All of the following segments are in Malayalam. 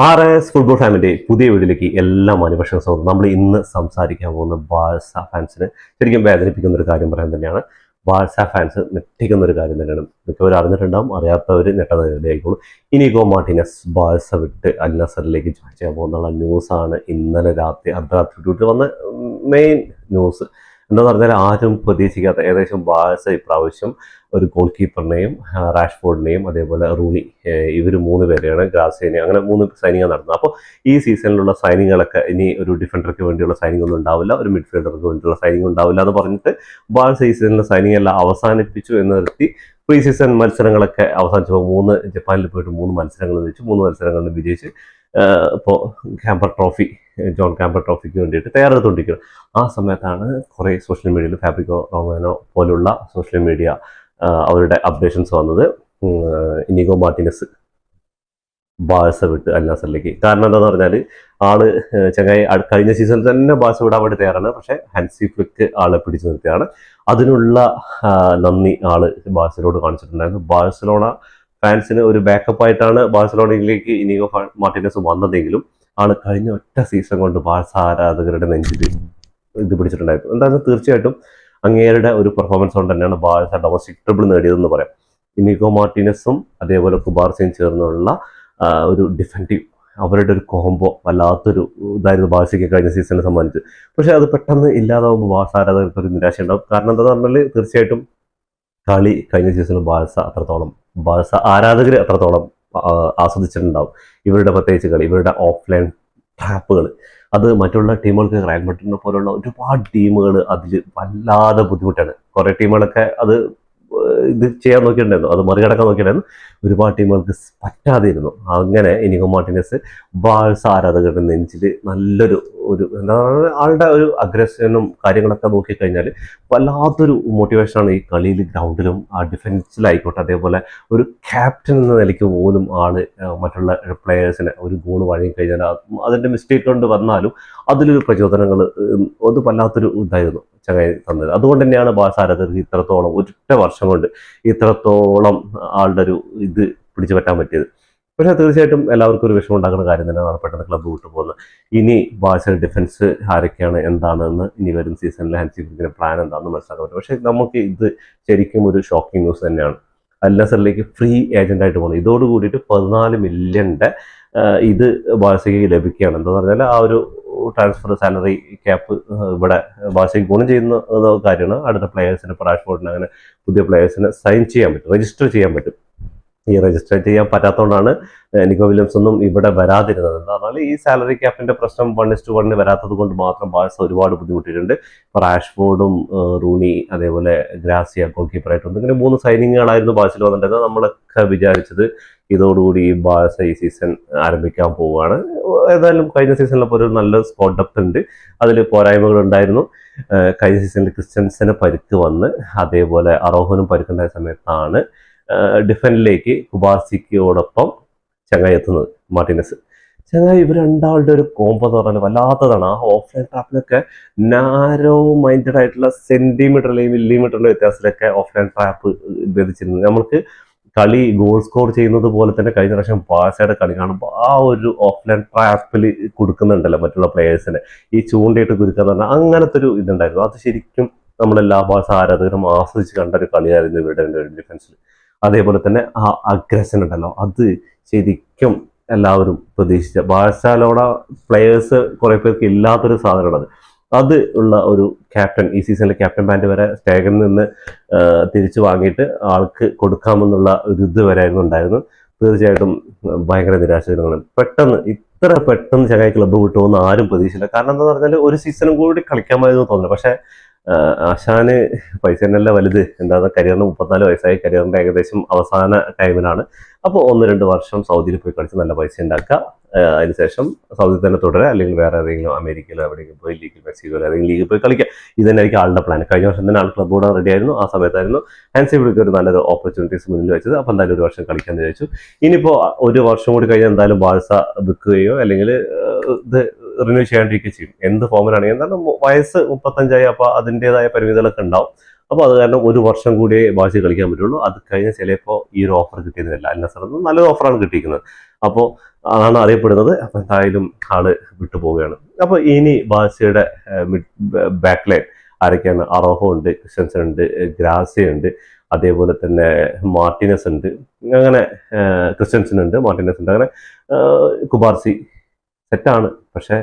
RS ഫുട്ബോൾ ഫാമിന്റെ പുതിയ വീഡിയോയിലേക്ക് എല്ലാ മാന്യപക്ഷവും സ്വാഗതം. നമ്മൾ ഇന്ന് സംസാരിക്കാൻ പോകുന്ന ബാഴ്സ ഫാൻസിന് ശരിക്കും വേദനിപ്പിക്കുന്ന ഒരു കാര്യം പറയാൻ തന്നെയാണ്. ബാഴ്സ ഫാൻസ് ഞെട്ടിക്കുന്ന ഒരു കാര്യം തന്നെയാണ്. മിക്കവരും അറിഞ്ഞിട്ടുണ്ടാവും, അറിയാത്തവർ ഞെട്ടതായിക്കോളും. ഇനിഗോ മാർട്ടിനസ് ബാഴ്സ വിട്ട് അൽ നസറിലേക്ക് ജോയിൻ ചെയ്യാൻ പോകുന്നുള്ള ന്യൂസാണ് ഇന്നലെ രാത്രി അർദ്ധരാത്രി വന്ന മെയിൻ ന്യൂസ്. എന്താണെന്ന് പറഞ്ഞാൽ ആരും പ്രതീക്ഷിക്കാത്ത ഏകദേശം ബാഴ്സ ഇപ്രാവശ്യം ഒരു ഗോൾ കീപ്പറിനെയും റാഷ്ഫോർഡിനെയും അതേപോലെ റൂണി, ഇവർ 3 പേരെയാണ്, ഗ്രാസിനെ, അങ്ങനെ 3 സൈനിങ് നടന്നത്. അപ്പോൾ ഈ സീസണിലുള്ള സൈനിങ്ങുകളൊക്കെ ഇനി ഒരു ഡിഫൻഡർക്ക് വേണ്ടിയുള്ള സൈനിങ് ഒന്നും ഉണ്ടാവില്ല, ഒരു മിഡ്ഫീൽഡർക്ക് വേണ്ടിയുള്ള സൈനിങ് ഉണ്ടാവില്ല എന്ന് പറഞ്ഞിട്ട് ബാഴ്സ ഈ സീസണിലെ സൈനിങ് എല്ലാം അവസാനിപ്പിച്ചു എന്ന് നിർത്തി. പ്രീ സീസൺ മത്സരങ്ങളൊക്കെ അവസാനിച്ചപ്പോൾ ജപ്പാനിൽ പോയിട്ട് 3 മത്സരങ്ങൾ വെച്ച് 3 മത്സരങ്ങളിൽ വിജയിച്ച് ഇപ്പോൾ ജോൺ ക്യാമ്പർ ട്രോഫിക്ക് വേണ്ടിയിട്ട് തയ്യാറെടുത്തുകൊണ്ടിരിക്കുന്നത്. ആ സമയത്താണ് കുറേ സോഷ്യൽ മീഡിയയിൽ ഫാബ്രിക്കോ റൊമാനോ പോലുള്ള സോഷ്യൽ മീഡിയ അവരുടെ അപ്ഡേഷൻസ് വന്നത്. ഇനിഗോ മാർട്ടിനസ് ബാഴ്സ വിട്ട് അൽ നസറിലേക്ക്. കാരണം എന്താണെന്ന് പറഞ്ഞാൽ ആള് ചങ്ങായി കഴിഞ്ഞ സീസണിൽ തന്നെ ബാഴ്സ വിടാൻ വേണ്ടി തയ്യാറാണ്. പക്ഷേ ഹാൻസി ഫ്ലിക്ക് ആളെ പിടിച്ചു നിർത്തിയാണ്. അതിനുള്ള നന്ദി ആള് ബാഴ്സലോട് കാണിച്ചിട്ടുണ്ടായിരുന്നു. ബാഴ്സലോണ ഫാൻസിന് ഒരു ബാക്കപ്പ് ആയിട്ടാണ് ബാഴ്സലോണയിലേക്ക് ഇനിഗോ മാർട്ടിനസ് വന്നതെങ്കിലും ആള് കഴിഞ്ഞ ഒറ്റ സീസൺ കൊണ്ട് ബാഴ്സ ആരാധകരുടെ നെഞ്ചിൽ ഇത് പിടിച്ചിട്ടുണ്ടായിരുന്നു. എന്തായാലും തീർച്ചയായിട്ടും അങ്ങേരുടെ ഒരു പെർഫോമൻസ് കൊണ്ട് തന്നെയാണ് ബാഴ്സ ഡൊമസ്റ്റിക് ട്രിബിൾ നേടിയതെന്ന് പറയാം. ഇനിഗോ മാർട്ടിനസും അതേപോലെ കുബാർസയും ചേർന്നുള്ള ഒരു ഡിഫൻറ്റീവ്, അവരുടെ ഒരു കോംബോ വല്ലാത്തൊരു ഇതായിരുന്നു ബാഴ്സയ്ക്ക് കഴിഞ്ഞ സീസണിനെ സംബന്ധിച്ച്. പക്ഷെ അത് പെട്ടെന്ന് ഇല്ലാതാവുമ്പോൾ ബാഴ്സ ആരാധകർക്ക് ഒരു നിരാശ ഉണ്ടാവും. കാരണം എന്താണെന്ന് പറഞ്ഞാൽ തീർച്ചയായിട്ടും കളി കഴിഞ്ഞ സീസണിൽ ബാഴ്സ ആരാധകർ അത്രത്തോളം ആസ്വദിച്ചിട്ടുണ്ടാവും. ഇവരുടെ പ്രത്യേകിച്ച് കളി, ഇവരുടെ ഓഫ്ലൈൻ ട്രാപ്പുകൾ, അത് മറ്റുള്ള ടീമുകൾക്ക് റയൽ മാഡ്രിഡിനെ പോലുള്ള ഒരുപാട് ടീമുകൾ അതിൽ വല്ലാതെ ബുദ്ധിമുട്ടാണ്. കുറേ ടീമുകളൊക്കെ അത് ഇത് ചെയ്യാൻ നോക്കിയിട്ടുണ്ടായിരുന്നു, അത് മറികടക്കാൻ നോക്കിയിട്ടുണ്ടായിരുന്നു. ഒരുപാട് ടീമുകൾക്ക് പറ്റാതിരുന്നു. അങ്ങനെ ഇനിഗോ മാർട്ടിനസ് ബാഴ്സ ആരാധകരുടെ നെഞ്ചിൽ നല്ലൊരു എന്താ പറയുക, ആളുടെ ഒരു അഗ്രഷനും കാര്യങ്ങളൊക്കെ നോക്കിക്കഴിഞ്ഞാൽ വല്ലാത്തൊരു മോട്ടിവേഷനാണ് ഈ കളിയിൽ, ഗ്രൗണ്ടിലും ആ ഡിഫൻസിലായിക്കോട്ടെ. അതേപോലെ ഒരു ക്യാപ്റ്റൻ എന്ന നിലയ്ക്ക് പോലും ആള് മറ്റുള്ള പ്ലെയേഴ്സിനെ ഒരു ഗോൾ വഴങ്ങിക്കഴിഞ്ഞാൽ അതിൻ്റെ മിസ്റ്റേക്ക് കൊണ്ട് വന്നാലും അതിലൊരു പ്രചോദനങ്ങൾ, അത് വല്ലാത്തൊരു ഇതായിരുന്നു ചങ്ങായി തന്നത്. അതുകൊണ്ട് തന്നെയാണ് ബാഴ്സ ആരാധകർക്ക് ഇത്രത്തോളം ഒറ്റ വർഷം കൊണ്ട് ഇത്രത്തോളം ആളുടെ ഒരു ഇത് പിടിച്ചു പറ്റാൻ പറ്റിയത്. പക്ഷേ തീർച്ചയായിട്ടും എല്ലാവർക്കും ഒരു വിഷമം ഉണ്ടാക്കുന്ന കാര്യം തന്നെയാണ് പെട്ടെന്ന് ക്ലബ്ബ് വിട്ടു പോകുന്നത്. ഇനി ബാഴ്സ ഡിഫൻസ് ആരൊക്കെയാണ് എന്താണെന്ന് ഇനി വരും സീസണിലെ ഹാൻസി ഫ്ലിക്കിന്റെ പ്ലാൻ എന്താണെന്ന് മനസ്സിലാക്കാൻ പറ്റും. പക്ഷേ നമുക്ക് ഇത് ശരിക്കും ഒരു ഷോക്കിംഗ് ന്യൂസ് തന്നെയാണ്. അൽ നസറിലേക്ക് ഫ്രീ ഏജന്റായിട്ട് പോകുന്നത്. ഇതോട് കൂടിയിട്ട് 14 മില്യൻ്റെ ഇത് ബാഴ്സയ്ക്ക് ലഭിക്കുകയാണ്. എന്താണെന്ന് പറഞ്ഞാൽ ആ ഒരു ട്രാൻസ്ഫർ സാലറി ക്യാപ്പ് ഇവിടെ ബാഴ്സയ്ക്ക് ഗുണം ചെയ്യുന്ന കാര്യമാണ്. അടുത്ത പ്ലെയേഴ്സിന്, റാഷ്ഫോർഡിന്, അങ്ങനെ പുതിയ പ്ലെയേഴ്സിനെ സൈൻ ചെയ്യാൻ പറ്റും, രജിസ്റ്റർ ചെയ്യാൻ പറ്റും. ഈ രജിസ്റ്റർ ചെയ്യാൻ പറ്റാത്തതുകൊണ്ടാണ് നിക്കോ വില്യംസ് ഒന്നും ഇവിടെ വരാതിരുന്നത്. എന്താ പറഞ്ഞാൽ ഈ സാലറി ക്യാപ്പിന്റെ പ്രശ്നം 1:1 വരാത്തത് കൊണ്ട് മാത്രം ബാഴ്സ ഒരുപാട് ബുദ്ധിമുട്ടിയിട്ടുണ്ട്. റാഷ്ഫോർഡും റൂണി, അതേപോലെ ഗ്രാസിയ ഗോൾ കീപ്പറായിട്ട് ഇങ്ങനെ 3 സൈനിങ്ങുകളായിരുന്നു ബാഴ്സയിൽ വന്നിട്ടുണ്ടായിരുന്നത്. നമ്മളൊക്കെ വിചാരിച്ചത് ഇതോടുകൂടി ഈ ബാഴ്സ ഈ സീസൺ ആരംഭിക്കാൻ പോവുകയാണ്. ഏതായാലും കഴിഞ്ഞ സീസണിലപ്പോൾ ഒരു നല്ല സ്ക്വാഡ് ഡെപ്ത് ഉണ്ട്, അതിൽ പോരായ്മകൾ ഉണ്ടായിരുന്നു. കഴിഞ്ഞ സീസണിൽ ക്രിസ്ത്യൻസന് പരിക്ക് വന്ന് അതേപോലെ അറോഹനും പരിക്കുണ്ടായ സമയത്താണ് ഡിഫൻഡിലേക്ക് കുബാർസിക്കോടൊപ്പം ചങ്ങായി എത്തുന്നത് മാർട്ടിനസ്. ചങ്ങായി ഇവർ രണ്ടാളുടെ ഒരു കോംബോ എന്ന് പറഞ്ഞാൽ വല്ലാത്തതാണ്. ആ ഓഫ്ലൈൻ ട്രാപ്പിലൊക്കെ നാരോ മൈൻഡഡ് ആയിട്ടുള്ള സെന്റിമീറ്ററിലെയും മില്ലിമീറ്ററിലെ വ്യത്യാസത്തിലൊക്കെ ഓഫ്ലൈൻ ട്രാപ്പ് വിധിച്ചിരുന്നത്. നമുക്ക് കളി ഗോൾ സ്കോർ ചെയ്യുന്നത് പോലെ തന്നെ കഴിഞ്ഞ പ്രാവശ്യം ബാഴ്സയുടെ കളി കാണുമ്പോൾ ആ ഒരു ഓഫ്ലൈൻ ട്രാപ്പിൽ കൊടുക്കുന്നുണ്ടല്ലോ മറ്റുള്ള പ്ലെയേഴ്സിനെ, ഈ ചൂണ്ടയിട്ട് കുരുക്കുക പറഞ്ഞാൽ അങ്ങനത്തെ ഒരു ഇതുണ്ടായിരുന്നു. അത് ശരിക്കും നമ്മളെല്ലാ ബാഴ്സ ആരാധകരും ആസ്വദിച്ച് കണ്ട ഒരു കളിയായിരുന്നു ഇവരുടെ ഡിഫൻസിൽ. അതേപോലെ തന്നെ ആ അഗ്രഷൻ ഉണ്ടല്ലോ, അത് ശരിക്കും എല്ലാവരും പ്രതീക്ഷിച്ച ബാഴ്സലോണ പ്ലെയേഴ്സ് കുറെ പേർക്ക് ഇല്ലാത്തൊരു സാധനമാണ് അത് ഉള്ള ഒരു ക്യാപ്റ്റൻ. ഈ സീസണിലെ ക്യാപ്റ്റൻ ബാൻഡ് വരെ സ്റ്റേഗനിൽ നിന്ന് തിരിച്ചു വാങ്ങിയിട്ട് ആൾക്ക് കൊടുക്കാമെന്നുള്ള ഒരു ഇത് വരെയായിരുന്നു ഉണ്ടായിരുന്നു. തീർച്ചയായിട്ടും ഭയങ്കര നിരാശജനകമാണ്. ഇത്ര പെട്ടെന്ന് ചങ്ങായി ക്ലബ്ബ് വിട്ടുപോകുന്ന ആരും പ്രതീക്ഷിച്ചില്ല. കാരണം എന്താണെന്ന് പറഞ്ഞാൽ ഒരു സീസണും കൂടി കളിക്കാമായിരുന്നു തോന്നുന്നു. പക്ഷേ ആശാന് പൈസ തന്നെയല്ല വലുത്. എന്താ, കരിയറിന് 34 വയസ്സായി, കരിയറിന്റെ ഏകദേശം അവസാന ടൈമിലാണ്. അപ്പോൾ 1-2 വർഷം സൗദിയിൽ പോയി കളിച്ച് നല്ല പൈസ ഉണ്ടാക്കുക, അതിനുശേഷം സൗദി തന്നെ തുടരുക, അല്ലെങ്കിൽ വേറെ ഏതെങ്കിലും അമേരിക്കയിലോ എവിടെയെങ്കിലും പോയി ലീഗിൽ, മെക്സിക്കോയിലോ ഏതെങ്കിലും ലീഗിൽ പോയി കളിക്കുക. ഇത് തന്നെയായിരിക്കും ആളുടെ പ്ലാൻ. കഴിഞ്ഞ വർഷം തന്നെ ആൾ ക്ലബ്ബ് കൂടാൻ റെഡി ആയിരുന്നു. ആ സമയത്തായിരുന്നു ഹാൻസി ഫ്ലിക്ക് ഒരു നല്ലൊരു ഓപ്പർച്യൂണിറ്റീസ് മുന്നിൽ വെച്ചത്. അപ്പോൾ എന്തായാലും ഒരു വർഷം കളിക്കാമെന്ന് ചോദിച്ചു. ഇനിയിപ്പോൾ ഒരു വർഷം കൂടി കഴിഞ്ഞാൽ എന്തായാലും ബാഴ്സ വിൽക്കുകയോ അല്ലെങ്കിൽ ഇത് റിന്യൂ ചെയ്യാണ്ടിരിക്കുകയും ചെയ്യും. എന്ത് ഫോമിലാണെങ്കിൽ, എന്താണ് വയസ്സ് 35ആയി, അപ്പോൾ അതിൻ്റെതായ പരിമിതികളൊക്കെ ഉണ്ടാവും. അപ്പോൾ അത് കാരണം ഒരു വർഷം കൂടിയേ ബാഴ്സ കളിക്കാൻ പറ്റുള്ളൂ. അത് കഴിഞ്ഞ് ചിലപ്പോൾ ഈ ഒരു ഓഫർ കിട്ടിയതല്ല, അൽ നസറിൽ നിന്ന് നല്ലൊരു ഓഫറാണ് കിട്ടിയിരിക്കുന്നത്. അപ്പോൾ അതാണ് അറിയപ്പെടുന്നത്. അപ്പോൾ എന്തായാലും ആള് വിട്ടുപോവുകയാണ്. അപ്പോൾ ഇനി ബാഴ്സയുടെ ബാക്ക് ലൈൻ ആരൊക്കെയാണ്? അറോഹോ ഉണ്ട്, ക്രിസ്റ്റൻസൻ ഉണ്ട്, ഗ്രാസിയ ഉണ്ട്, അതേപോലെ തന്നെ മാർട്ടിനസ് ഉണ്ട്, അങ്ങനെ ക്രിസ്റ്റൻസൻ ഉണ്ട്, മാർട്ടിനസ് ഉണ്ട്, അങ്ങനെ കുബാർസി സെറ്റാണ്. പക്ഷെ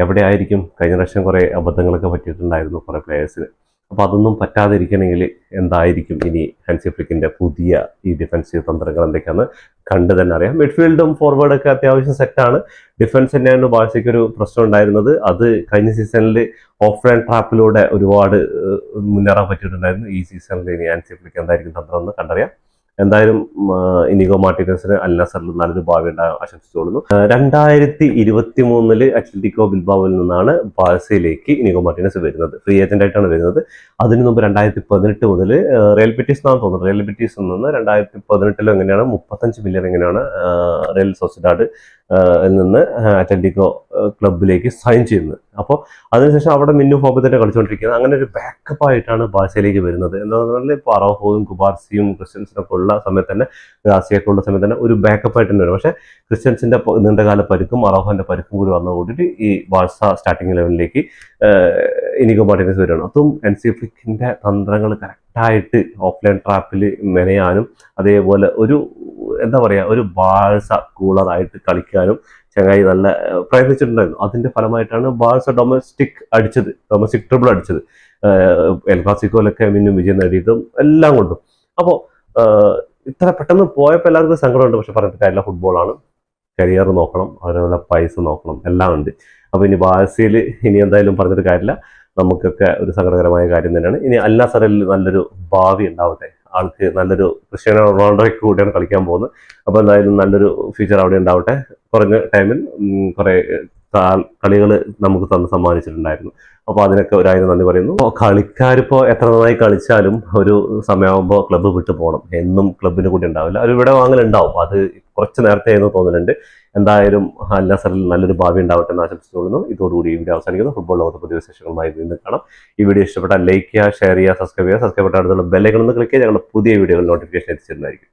എവിടെ ആയിരിക്കും? കഴിഞ്ഞ പ്രാവശ്യം കുറേ അബദ്ധങ്ങളൊക്കെ പറ്റിയിട്ടുണ്ടായിരുന്നു കുറേ പ്ലേയേഴ്സിന്. അപ്പോൾ അതൊന്നും പറ്റാതിരിക്കണമെങ്കിൽ എന്തായിരിക്കും ഇനി ഹാൻസി ഫ്ലിക്കിന്റെ പുതിയ ഈ ഡിഫൻസീവ് തന്ത്രങ്ങൾ എന്തൊക്കെയാണെന്ന് കണ്ടു തന്നെ അറിയാം. മിഡ്ഫീൽഡും ഫോർവേഡൊക്കെ അത്യാവശ്യം സെറ്റാണ്. ഡിഫൻസ് തന്നെയാണ് ബാഴ്സയ്ക്ക് ഒരു പ്രശ്നം ഉണ്ടായിരുന്നത്. അത് കഴിഞ്ഞ സീസണിൽ ഓഫ് ലൈൻ ട്രാപ്പിലൂടെ ഒരുപാട് മുന്നേറാൻ പറ്റിയിട്ടുണ്ടായിരുന്നു. ഈ സീസണിൽ ഇനി ഹാൻസി ഫ്ലിക്ക് എന്തായിരിക്കും തന്ത്രം എന്ന് കണ്ടറിയാം. എന്തായാലും ഇനിഗോ മാർട്ടിനസിന് അൽ നസറിൽ നല്ലൊരു ഭാവി ഉണ്ടാകാൻ ആശംസിച്ചുകൊള്ളുന്നു. 2023 അത്ലറ്റിക്കോ ബിൽബാവിൽ നിന്നാണ് ബാഴ്സയിലേക്ക് ഇനിഗോ മാർട്ടിനസ് വരുന്നത്. ഫ്രീ ഏജന്റ് ആയിട്ടാണ് വരുന്നത്. അതിനു മുമ്പ് 2018 മുതൽ റയൽ ബെറ്റീസ് എന്നാണ് തോന്നുന്നത്. റയൽ ബെറ്റീസിൽ നിന്ന് 2018 എങ്ങനെയാണ് 35 മില്യൺ എങ്ങനെയാണ് റയൽ സൊസിഡാഡ് നിന്ന് അത്ലറ്റിക്കോ ക്ലബിലേക്ക് സൈൻ ചെയ്യുന്നത്. അപ്പോൾ അതിനുശേഷം അവിടെ മിന്നു ഫോബിൽ തന്നെ കളിച്ചുകൊണ്ടിരിക്കുന്നത്. അങ്ങനെ ഒരു ബാക്കപ്പ് ആയിട്ടാണ് ബാഴ്സയിലേക്ക് വരുന്നത്. എന്താണെന്ന് പറഞ്ഞാൽ ഇപ്പോൾ അറോഹോയും കുബാർസിയും ക്രിസ്റ്റൻസിനൊക്കെ ഉള്ള സമയത്ത് തന്നെ, ഗ്രാസിയൊക്കെ ഉള്ള സമയത്ത് തന്നെ ഒരു ബാക്കപ്പ് ആയിട്ട് തന്നെ വരും. പക്ഷേ ക്രിസ്റ്റൻസിന്റെ നീണ്ടകാല പരുക്കും അറോഹോന്റെ പരുക്കും കൂടി വന്നു കൂടിയിട്ട് ഈ ബാഴ്സ സ്റ്റാർട്ടിംഗ് ലെവലിലേക്ക് ഇനിഗോ മാർട്ടിനസ് വരികയാണ്. അതും ഹാൻസി ഫ്ലിക്കിന്റെ തന്ത്രങ്ങൾ കറക്റ്റായിട്ട് ഓഫ്ലൈൻ ട്രാപ്പിൽ മെനയാനും അതേപോലെ ഒരു എന്താ പറയുക ഒരു ബാഴ്സ കൂളറായിട്ട് കളിക്കാനും ചങ്ങായി നല്ല പ്രയത്നിച്ചിട്ടുണ്ടായിരുന്നു. അതിന്റെ ഫലമായിട്ടാണ് ബാഴ്സ ഡൊമസ്റ്റിക് ട്രിപ്പിൾ അടിച്ചത്. എൽ ക്ലാസിക്കോയിലൊക്കെ മിന്നും വിജയം നേടിയതും എല്ലാം കൊണ്ടും. അപ്പോൾ ഇത്ര പെട്ടെന്ന് പോയപ്പോൾ എല്ലാവർക്കും സങ്കടമുണ്ട്. പക്ഷെ പറഞ്ഞിട്ട് കാര്യമില്ല, ഫുട്ബോളാണ്. കരിയർ നോക്കണം, അതേപോലെ പൈസ നോക്കണം, എല്ലാം ഉണ്ട്. അപ്പോൾ ഇനി ബാഴ്സയിൽ ഇനി എന്തായാലും പറഞ്ഞിട്ട് കാര്യമില്ല, നമുക്കൊക്കെ ഒരു സങ്കടകരമായ കാര്യം തന്നെയാണ്. ഇനി അൽ നസറിൽ നല്ലൊരു ഭാവി ഉണ്ടാവട്ടെ. ആൾക്ക് നല്ലൊരു ക്രിസ്ത്യാനോ റൊണാൾഡോയ്ക്ക് കൂടിയാണ് കളിക്കാൻ പോകുന്നത്. അപ്പോൾ എന്തായാലും നല്ലൊരു ഫ്യൂച്ചർ അവിടെ ഉണ്ടാവട്ടെ. കുറഞ്ഞ ടൈമിൽ കുറേ കളികൾ നമുക്ക് സമ്മാനിച്ചിട്ടുണ്ടായിരുന്നു. അപ്പോൾ അതിനൊക്കെ ഒരായിരം നന്ദി പറയുന്നു. കളിക്കാരിപ്പോൾ എത്ര നന്നായി കളിച്ചാലും ഒരു സമയമാകുമ്പോൾ ക്ലബ്ബ് വിട്ടു പോകണം. എന്നും ക്ലബിന് കൂടി ഉണ്ടാവില്ല, ഒരു ഇവിടെ വാങ്ങലുണ്ടാവും. അത് കുറച്ച് നേരത്തെ എന്ന് തോന്നുന്നുണ്ട്. എന്തായാലും അൽ നസറിൽ നല്ലൊരു ഭാവി ഉണ്ടാവട്ടെ എന്ന് ആശംസിച്ചുകൊള്ളുന്നു. ഇതോടുകൂടി ഈ വീഡിയോ അവസാനിക്കുന്നു. ഫുട്ബോൾ ലോകത്തെ പുതിയ വിശേഷങ്ങളുമായി വീണ്ടും കാണാം. ഈ വീഡിയോ ഇഷ്ടപ്പെട്ടാൽ ലൈക്ക് ചെയ്യുക, ഷെയർ ചെയ്യുക, സബ്സ്ക്രൈബ് ചെയ്യുക. സബ്സ്ക്രൈബ് ചെയ്തിട്ടുള്ള ബെല്ലൈക്കൺ ഒന്ന് ക്ലിക്ക് ചെയ്ത് ഞങ്ങളുടെ പുതിയ വീഡിയോകൾ നോട്ടിഫിക്കേഷൻ എത്തിച്ചിരുന്നതായിരിക്കും.